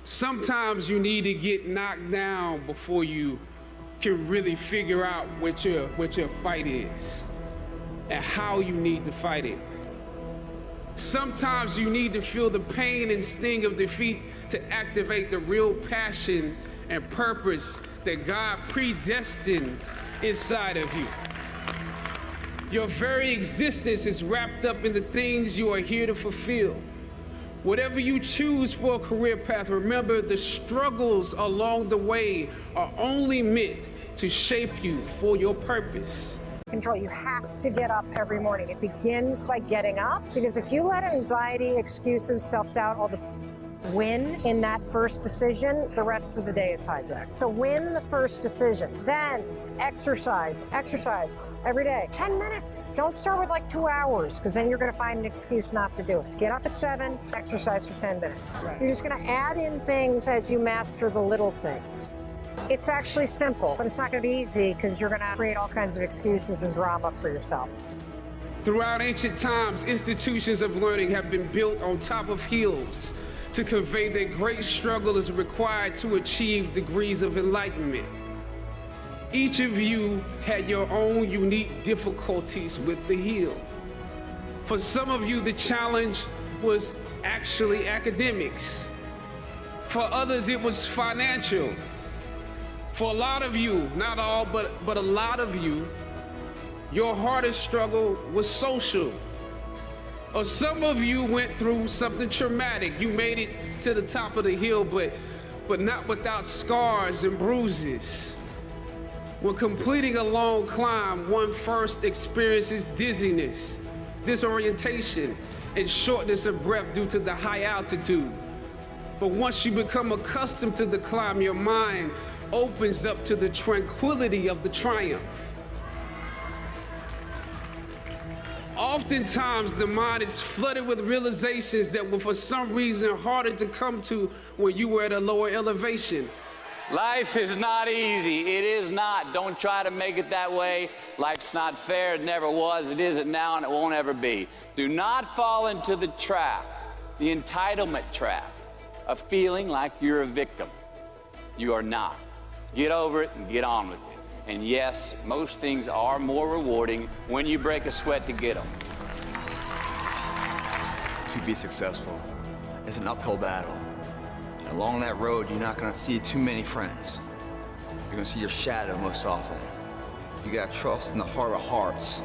Sometimes you need to get knocked down before you can really figure out what your fight is and how you need to fight it. Sometimes you need to feel the pain and sting of defeat to activate the real passion and purpose that God predestined inside of you. Your very existence is wrapped up in the things you are here to fulfill. Whatever you choose for a career path, remember the struggles along the way are only meant to shape you for your purpose. Control. You have to get up every morning. It begins by getting up, because if you let anxiety, excuses, self-doubt, all the win in that first decision, the rest of the day is hijacked. So win the first decision. Then exercise every day. 10 minutes. Don't start with like 2 hours, because then you're going to find an excuse not to do it. Get up at 7, exercise for 10 minutes. Right. You're just going to add in things as you master the little things. It's actually simple, but it's not going to be easy, because you're going to create all kinds of excuses and drama for yourself. Throughout ancient times, institutions of learning have been built on top of hills to convey that great struggle is required to achieve degrees of enlightenment. Each of you had your own unique difficulties with the hill. For some of you, the challenge was actually academics. For others, it was financial. For a lot of you, not all, but a lot of you, your hardest struggle was social. Or some of you went through something traumatic. You made it to the top of the hill, but not without scars and bruises. When completing a long climb, one first experiences dizziness, disorientation, and shortness of breath due to the high altitude. But once you become accustomed to the climb, your mind opens up to the tranquility of the triumph. Oftentimes, the mind is flooded with realizations that were for some reason harder to come to when you were at a lower elevation. Life is not easy. It is not. Don't try to make it that way. Life's not fair. It never was. It isn't now, and it won't ever be. Do not fall into the trap, the entitlement trap, of feeling like you're a victim. You are not. Get over it and get on with it. And yes, most things are more rewarding when you break a sweat to get them. To be successful, it's an uphill battle. And along that road, you're not gonna see too many friends. You're gonna see your shadow most often. You gotta trust in the heart of hearts.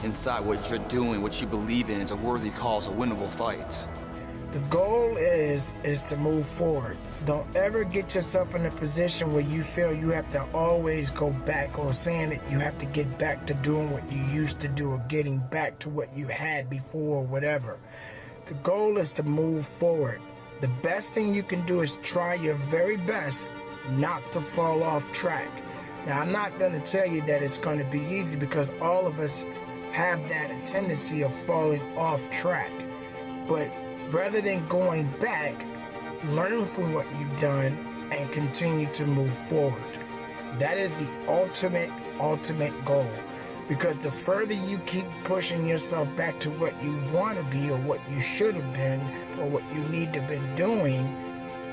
Inside what you're doing, what you believe in is a worthy cause, a winnable fight. The goal is to move forward. Don't ever get yourself in a position where you feel you have to always go back, or saying that you have to get back to doing what you used to do, or getting back to what you had before, or whatever. The goal is to move forward. The best thing you can do is try your very best not to fall off track. Now, I'm not going to tell you that it's going to be easy, because all of us have that tendency of falling off track. But rather than going back, learn from what you've done and continue to move forward. That is the ultimate goal. Because the further you keep pushing yourself back to what you want to be, or what you should have been, or what you need to have been doing,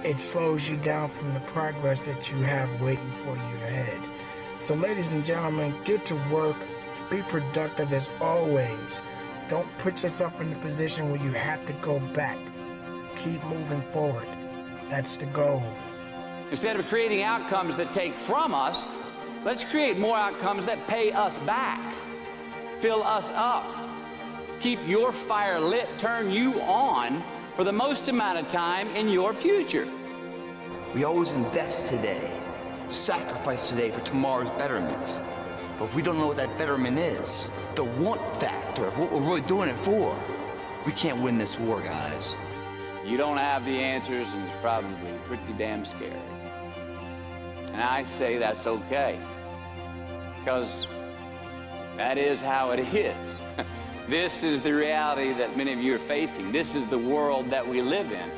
it slows you down from the progress that you have waiting for you ahead. So ladies and gentlemen, get to work, be productive as always. Don't put yourself in a position where you have to go back. Keep moving forward. That's the goal. Instead of creating outcomes that take from us, let's create more outcomes that pay us back, fill us up, keep your fire lit, turn you on for the most amount of time in your future. We always invest today, sacrifice today for tomorrow's betterment. But if we don't know what that betterment is, the want factor of what we're really doing it for, we can't win this war, guys. You don't have the answers, and it's probably pretty damn scary. And I say that's okay, because that is how it is. This is the reality that many of you are facing. This is the world that we live in.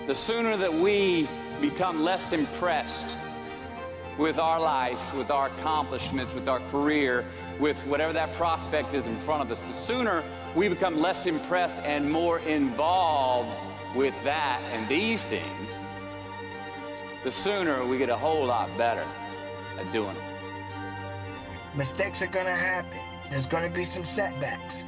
The sooner that we become less impressed with our life, with our accomplishments, with our career, with whatever that prospect is in front of us, the sooner we become less impressed and more involved with that and these things, the sooner we get a whole lot better at doing them. Mistakes are gonna happen. There's gonna be some setbacks.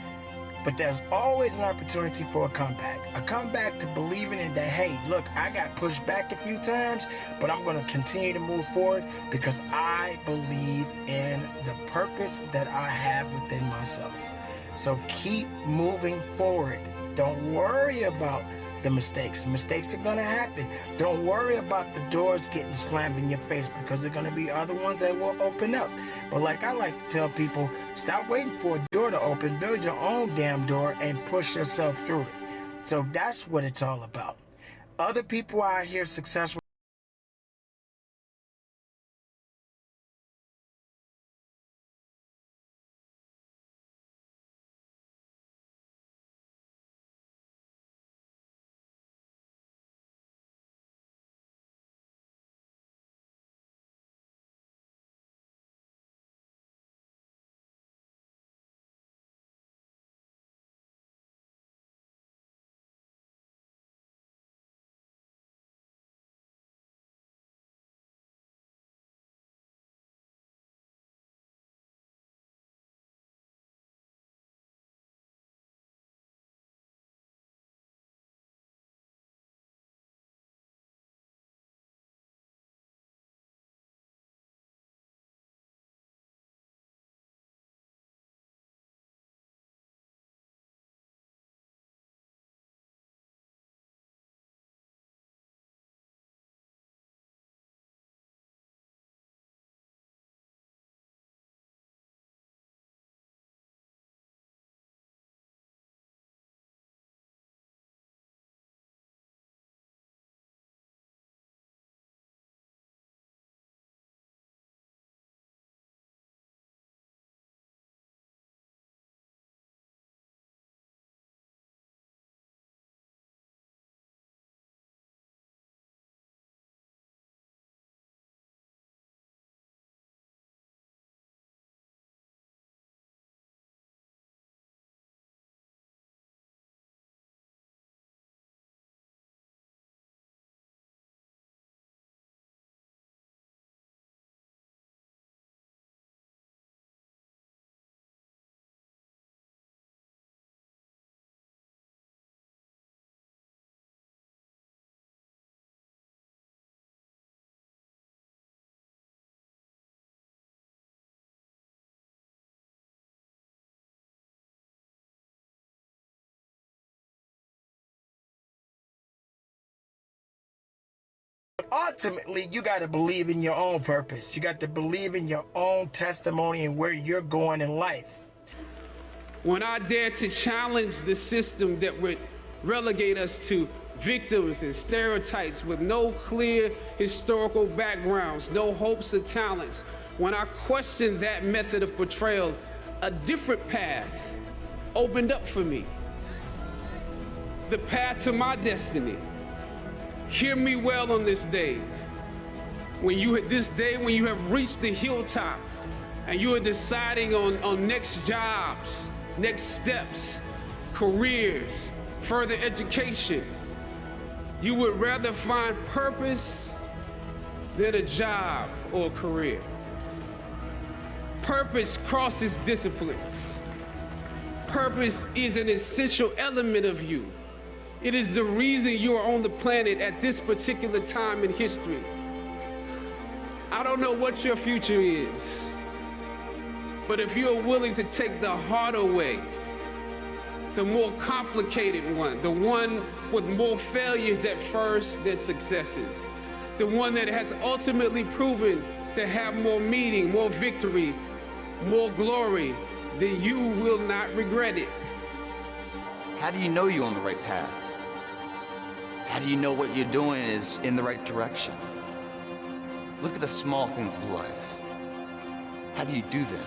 But there's always an opportunity for a comeback. A comeback to believing in that, hey, look, I got pushed back a few times, but I'm gonna continue to move forward because I believe in the purpose that I have within myself. So keep moving forward. Don't worry about the mistakes. Mistakes are gonna happen. Don't worry about the doors getting slammed in your face because there are gonna be other ones that will open up. But like I like to tell people, stop waiting for a door to open, build your own damn door and push yourself through it. So that's what it's all about. Other people out here successful. Ultimately, you got to believe in your own purpose. You got to believe in your own testimony and where you're going in life. When I dare to challenge the system that would relegate us to victims and stereotypes with no clear historical backgrounds, no hopes or talents, when I questioned that method of portrayal, a different path opened up for me. The path to my destiny. Hear me well on this day. When you have reached the hilltop and you are deciding on next jobs, next steps, careers, further education, you would rather find purpose than a job or a career. Purpose crosses disciplines. Purpose is an essential element of you. It is the reason you are on the planet at this particular time in history. I don't know what your future is, but if you're willing to take the harder way, the more complicated one, the one with more failures at first than successes, the one that has ultimately proven to have more meaning, more victory, more glory, then you will not regret it. How do you know you're on the right path? How do you know what you're doing is in the right direction? Look at the small things of life. How do you do them?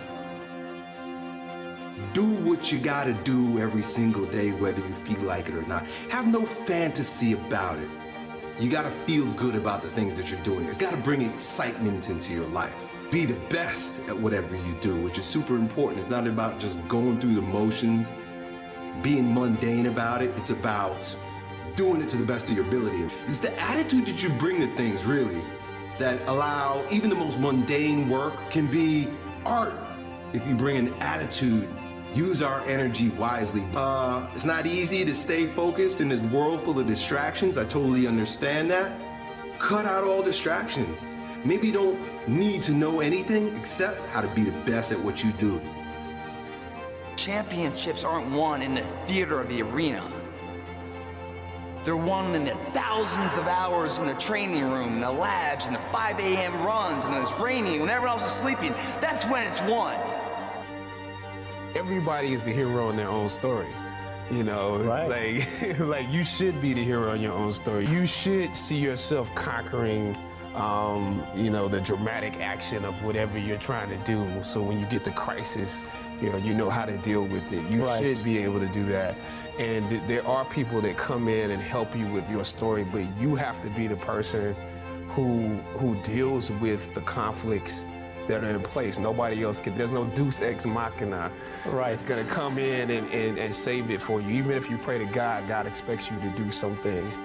Do what you gotta do every single day, whether you feel like it or not. Have no fantasy about it. You gotta feel good about the things that you're doing. It's gotta bring excitement into your life. Be the best at whatever you do, which is super important. It's not about just going through the motions, being mundane about it. It's about doing it to the best of your ability. It's the attitude that you bring to things, really, that allow even the most mundane work can be art if you bring an attitude. Use our energy wisely. It's not easy to stay focused in this world full of distractions. I totally understand that. Cut out all distractions. Maybe you don't need to know anything except how to be the best at what you do. Championships aren't won in the theater or the arena. They're won in the thousands of hours in the training room, in the labs, in the 5 a.m. runs, and when it's raining, when everyone else is sleeping. That's when it's won. Everybody is the hero in their own story. You know, like you should be the hero in your own story. You should see yourself conquering, you know, the dramatic action of whatever you're trying to do. So when you get to crisis, you know how to deal with it. You should be able to do that. And there are people that come in and help you with your story, but you have to be the person who deals with the conflicts that are in place. Nobody else can. There's no deus ex machina that's gonna come in and save it for you. Even if you pray to God, God expects you to do some things.